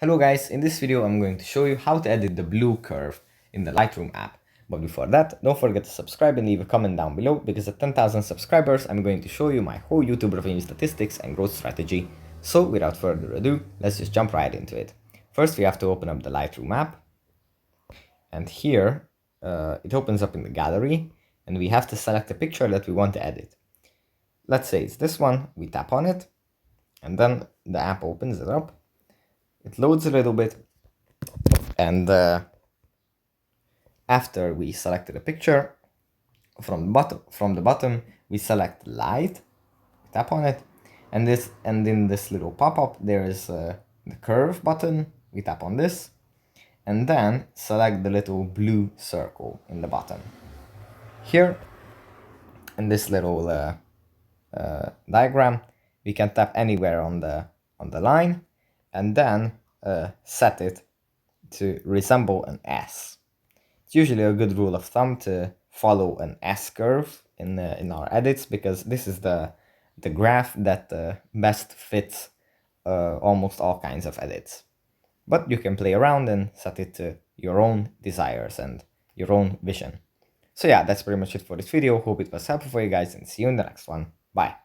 Hello guys, in this video I'm going to show you how to edit the blue curve in the Lightroom app. But before that, don't forget to subscribe and leave a comment down below because at 10,000 subscribers I'm going to show you my whole YouTube revenue statistics and growth strategy. So without further ado, let's just jump right into it. First we have to open up the Lightroom app, and here it opens up in the gallery and we have to select a picture that we want to edit. Let's say it's this one, we tap on it and then the app opens it up. It loads a little bit, and after we selected a picture, from the bottom we select light, tap on it, and in this little pop-up there is the curve button. We tap on this, and then select the little blue circle in the bottom. Here, in this little diagram, we can tap anywhere on the line, and then set it to resemble an S. It's usually a good rule of thumb to follow an S curve in our edits, because this is the graph that best fits almost all kinds of edits. But you can play around and set it to your own desires and your own vision. So yeah, that's pretty much it for this video. Hope it was helpful for you guys, and see you in the next one. Bye.